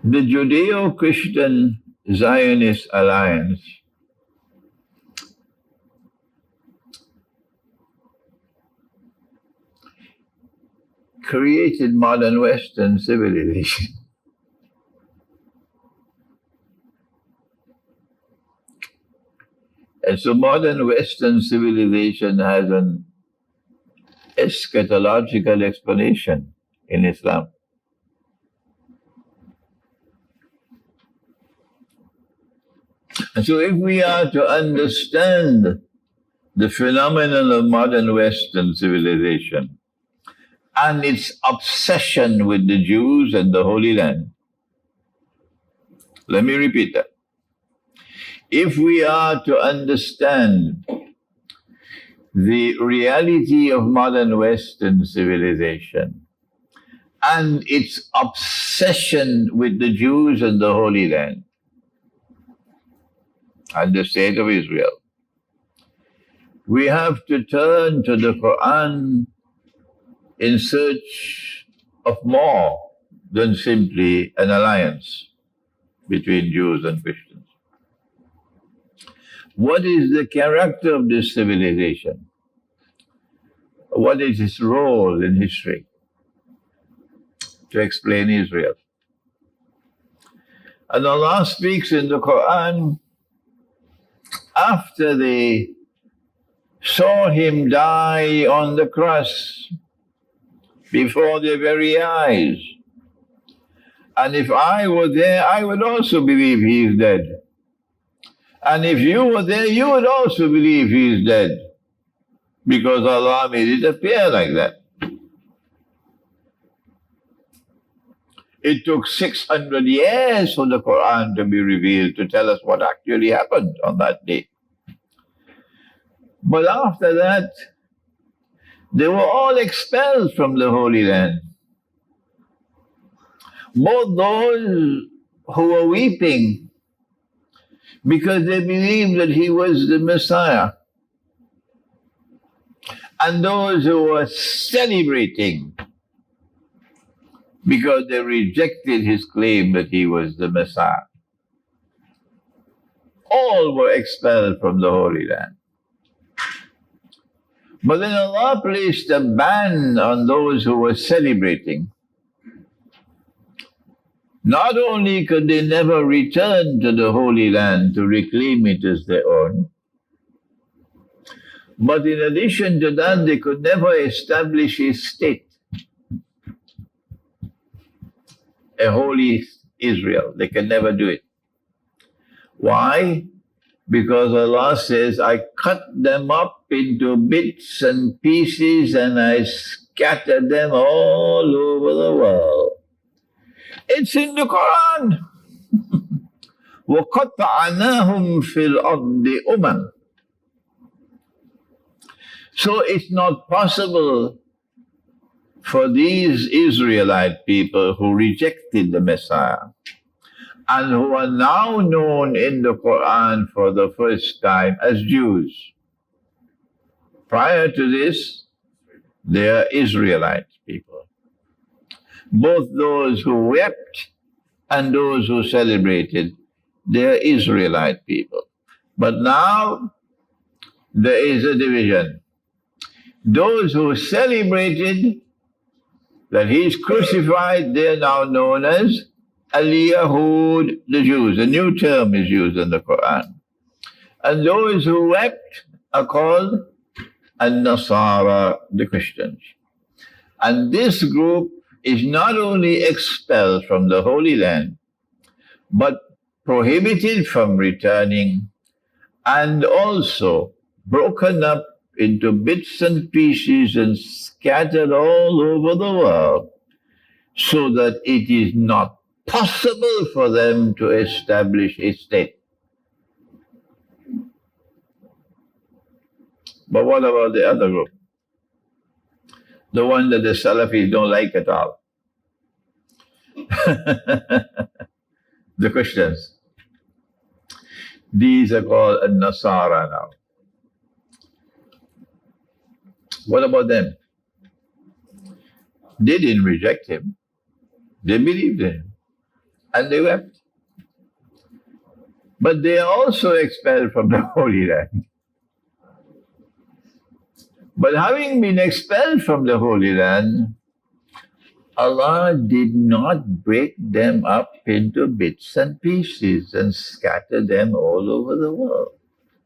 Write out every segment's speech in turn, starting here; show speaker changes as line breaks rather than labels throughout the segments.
The Judeo-Christian Zionist alliance created modern Western civilization. And so modern Western civilization has an eschatological explanation in Islam. And so if we are to understand the phenomenon of modern Western civilization and its obsession with the Jews and the Holy Land, let me repeat that. If we are to understand the reality of modern Western civilization and its obsession with the Jews and the Holy Land and the state of Israel, we have to turn to the Quran in search of more than simply an alliance between Jews and Christians. What is the character of this civilization? What is its role in history? To explain Israel. And Allah speaks in the Quran, after they saw him die on the cross before their very eyes. And if I were there, I would also believe he is dead. And if you were there, you would also believe he is dead, because Allah made it appear like that. It took 600 years for the Quran to be revealed to tell us what actually happened on that day. But after that, they were all expelled from the Holy Land. Both those who were weeping because they believed that he was the Messiah, and those who were celebrating because they rejected his claim that he was the Messiah. All were expelled from the Holy Land. But then Allah placed a ban on those who were celebrating. Not only could they never return to the Holy Land to reclaim it as their own, but in addition to that, they could never establish a state, a holy Israel. They can never do it. Why? Because Allah says, I cut them up into bits and pieces and I scattered them all over the world. It's in the Quran. وَقَطَعْنَاهُمْ فِي الْأَرْضِ أُمَمٍ. So it's not possible for these Israelite people who rejected the Messiah and who are now known in the Quran for the first time as Jews. Prior to this, they are Israelite people. Both those who wept and those who celebrated, they are Israelite people. But now there is a division. Those who celebrated that he is crucified, they are now known as Al-Yahud, the Jews. A new term is used in the Quran. And those who wept are called Al-Nasara, the Christians. And this group is not only expelled from the Holy Land, but prohibited from returning, and also broken up into bits and pieces and scattered all over the world, so that it is not possible for them to establish a state. But what about the other group? The one that the Salafis don't like at all. The Christians. These are called An-Nasara now. What about them? They didn't reject him. They believed in him. and they wept. But they are also expelled from the Holy Land. But having been expelled from the Holy Land, Allah did not break them up into bits and pieces and scatter them all over the world.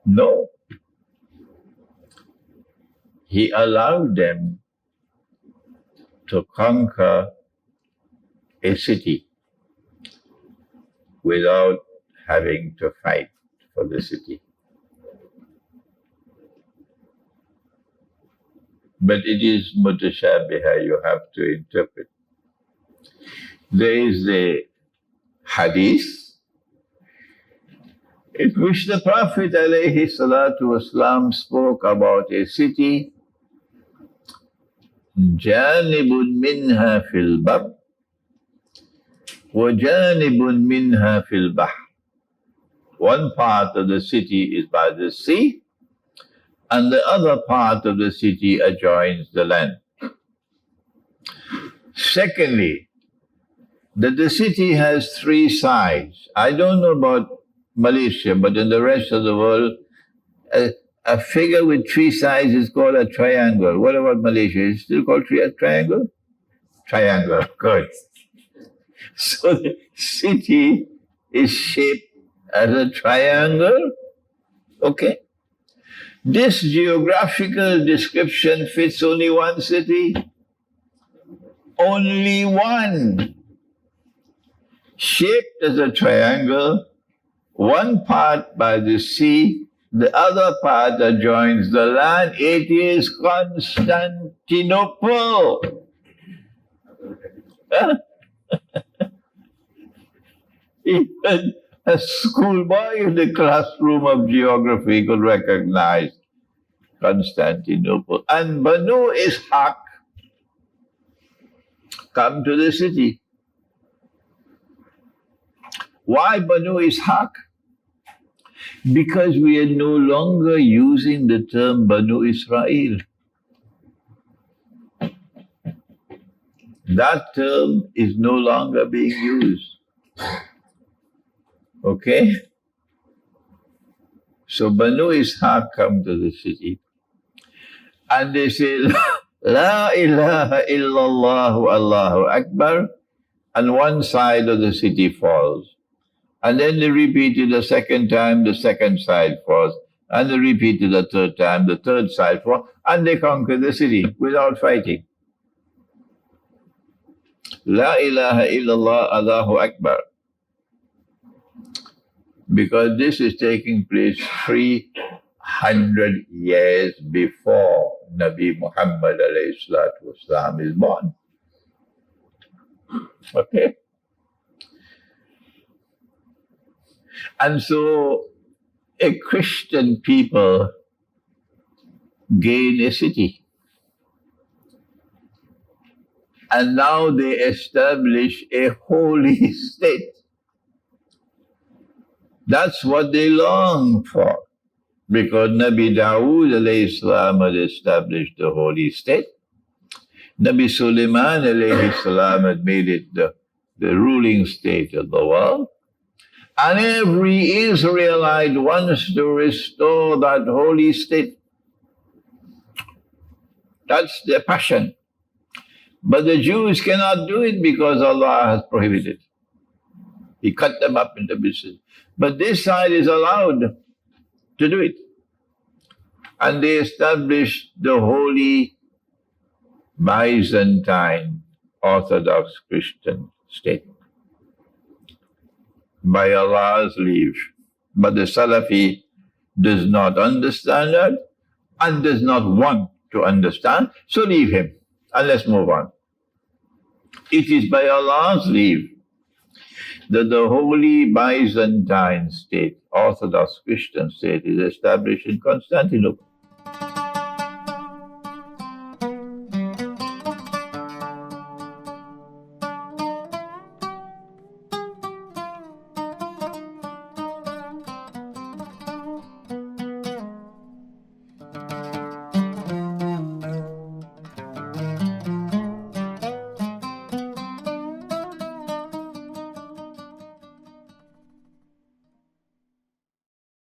No. He allowed them to conquer a city without having to fight for the city. But it is mutashabiha, you have to interpret. There is the Hadits in which the Prophet ﷺ spoke about a city, janibun minha fil bar wa janibun minha fil bahr. One part of the city is by the sea, and the other part of the city adjoins the land. Secondly, that the city has three sides. I don't know about Malaysia, but in the rest of the world, a figure with three sides is called a triangle. What about Malaysia? Is it still called a triangle? Triangle, good. So the city is shaped as a triangle. Okay. This geographical description fits only one city. Only one. Shaped as a triangle, one part by the sea, the other part adjoins the land. It is Constantinopel. Even a schoolboy in the classroom of geography could recognize Constantinople. And Banu Ishaq come to the city. Why Banu Ishaq? Because we are no longer using the term Banu Israel. That term is no longer being used. Okay? So Banu Ishaq come to the city and they say, La ilaha illallah Allahu Akbar, and one side of the city falls. And then they repeat it a second time, the second side falls. And they repeat it a third time, the third side falls. And they conquer the city without fighting. La ilaha illallah Allahu Akbar. Because this is taking place 300 years before Nabi Muhammad ﷺ is born. Okay? And so a Christian people gain a city. And now they establish a holy state. That's what they long for. Because Nabi Dawood alayhi salam had established the holy state. Nabi Sulaiman alayhi salam had made it the ruling state of the world. And every Israelite wants to restore that holy state. That's their passion. But the Jews cannot do it because Allah has prohibited. He cut them up into pieces. But this side is allowed to do it. And they established the holy Byzantine Orthodox Christian state by Allah's leave. But the Salafi does not understand that and does not want to understand, so leave him and let's move on. It is by Allah's leave that the holy Byzantine state, Orthodox Christian state, is established in Constantinople.